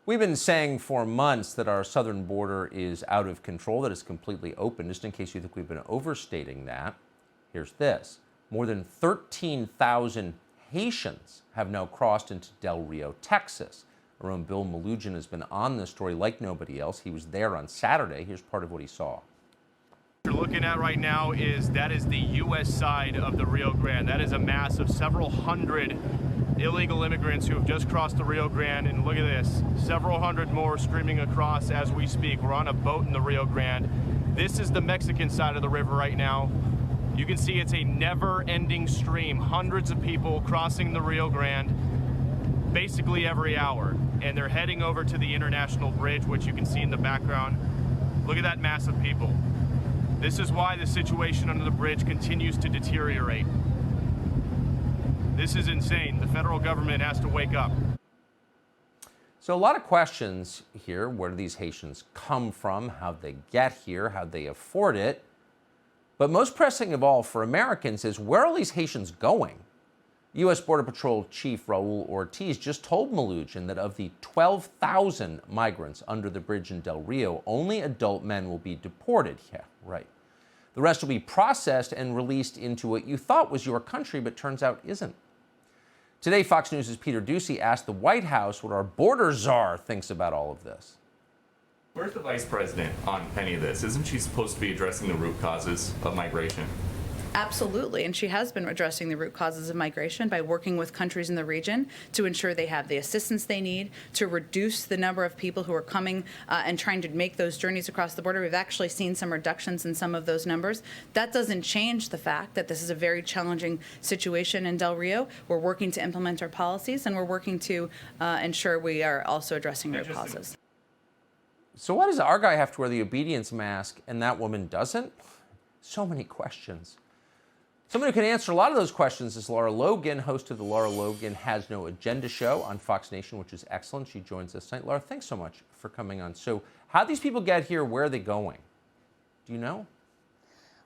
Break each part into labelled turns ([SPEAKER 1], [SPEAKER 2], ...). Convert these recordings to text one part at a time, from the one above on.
[SPEAKER 1] We've been saying for months that our southern border is out of control, that it's completely open. Just in case you think we've been overstating that, here's this. More than 13,000 Haitians have now crossed into Del Rio, Texas. Our own Bill Malugin has been on this story like nobody else. He was there on Saturday. Here's part of what he saw.
[SPEAKER 2] What you're looking at right now is the U.S. side of the Rio Grande. That is a mass of several hundred illegal immigrants who have just crossed the Rio Grande, and look at this, several hundred more streaming across as we speak. We're on a boat in the Rio Grande. This is the Mexican side of the river right now. You can see it's a never-ending stream, hundreds of people crossing the Rio Grande basically every hour, and they're heading over to the International Bridge, which you can see in the background. Look at that mass of people. This is why the situation under the bridge continues to deteriorate. This is insane. The federal government has to wake up.
[SPEAKER 1] So a lot of questions here. Where do these Haitians come from? How'd they get here? How'd they afford it? But most pressing of all for Americans is, where are all these Haitians going? U.S. Border Patrol Chief Raul Ortiz just told Malugin that of the 12,000 migrants under the bridge in Del Rio, only adult men will be deported. Yeah, right. The rest will be processed and released into what you thought was your country, but turns out isn't. Today, Fox News' Peter Doocy asked the White House what our border czar thinks about all of this.
[SPEAKER 3] Where's the vice president on any of this? Isn't she supposed to be addressing the root causes of migration?
[SPEAKER 4] Absolutely, and she has been addressing the root causes of migration by working with countries in the region to ensure they have the assistance they need to reduce the number of people who are coming and trying to make those journeys across the border. We've actually seen some reductions in some of those numbers. That doesn't change the fact that this is a very challenging situation in Del Rio. We're working to implement our policies, and we're working to ensure we are also addressing root causes.
[SPEAKER 1] So why does our guy have to wear the obedience mask and that woman doesn't? So many questions. Someone who can answer a lot of those questions is Lara Logan, host of the Lara Logan Has No Agenda show on Fox Nation, which is excellent. She joins us tonight. Lara, thanks so much for coming on. So how do these people get here? Where are they going? Do you know?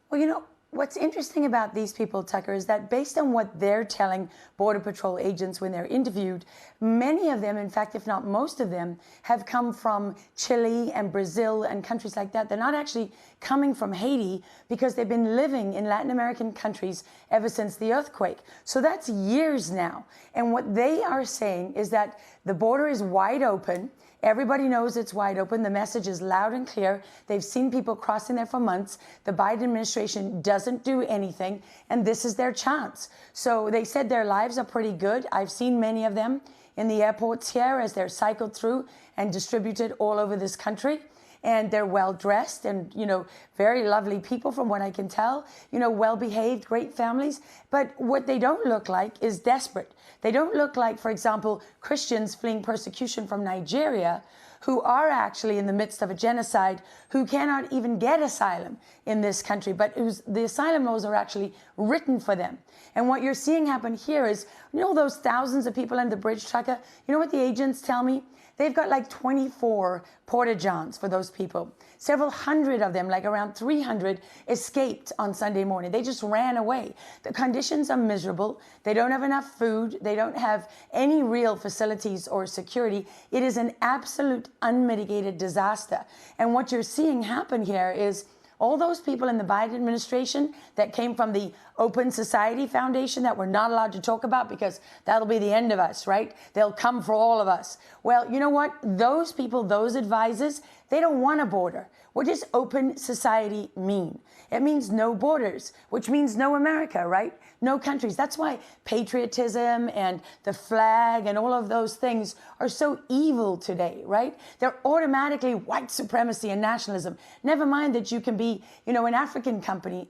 [SPEAKER 5] Well, you know, what's interesting about these people, Tucker, is that based on what they're telling Border Patrol agents when they're interviewed, many of them, in fact, if not most of them, have come from Chile and Brazil and countries like that. They're not actually coming from Haiti because they've been living in Latin American countries ever since the earthquake. So that's years now. And what they are saying is that the border is wide open. Everybody knows it's wide open. The message is loud and clear. They've seen people crossing there for months. The Biden administration doesn't do anything, and this is their chance. So they said their lives are pretty good. I've seen many of them in the airports here as they're cycled through and distributed all over this country. And they're well-dressed and, you know, very lovely people from what I can tell, you know, well-behaved, great families. But what they don't look like is desperate. They don't look like, for example, Christians fleeing persecution from Nigeria who are actually in the midst of a genocide, who cannot even get asylum in this country, but the asylum laws are actually written for them. And what you're seeing happen here is, you know, those thousands of people under the bridge, Tucker, you know what the agents tell me? They've got like 24 porta-johns for those people. Several hundred of them, like around 300, escaped on Sunday morning. They just ran away. The conditions are miserable. They don't have enough food. They don't have any real facilities or security. It is an absolute unmitigated disaster. And what you're seeing happen here is all those people in the Biden administration that came from the Open Society Foundation that we're not allowed to talk about because that'll be the end of us, right? They'll come for all of us. Well, you know what? Those people, those advisors, they don't want a border. What does open society mean? It means no borders, which means no America, right? No countries. That's why patriotism and the flag and all of those things are so evil today, right? They're automatically white supremacy and nationalism. Never mind that you can be, you know, an African country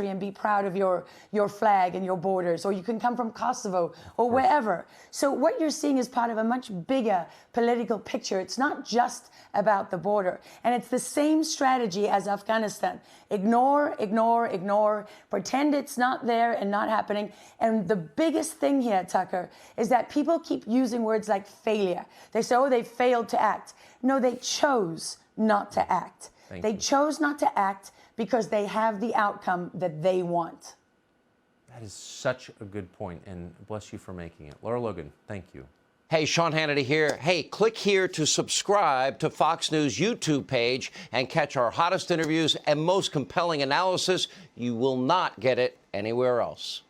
[SPEAKER 5] and be proud of your flag and your borders, or you can come from Kosovo or wherever. So what you're seeing is part of a much bigger political picture. It's not just about the border. And it's the same strategy as Afghanistan. Ignore, ignore, ignore, pretend it's not there and not happening. And the biggest thing here, Tucker, is that people keep using words like failure. They say, oh, they failed to act. No, they chose not to act. They chose not to act because they have the outcome that they want.
[SPEAKER 1] That is such a good point, and bless you for making it. Lara Logan, thank you.
[SPEAKER 6] Hey, Sean Hannity here. Hey, click here to subscribe to Fox News YouTube page and catch our hottest interviews and most compelling analysis. You will not get it anywhere else.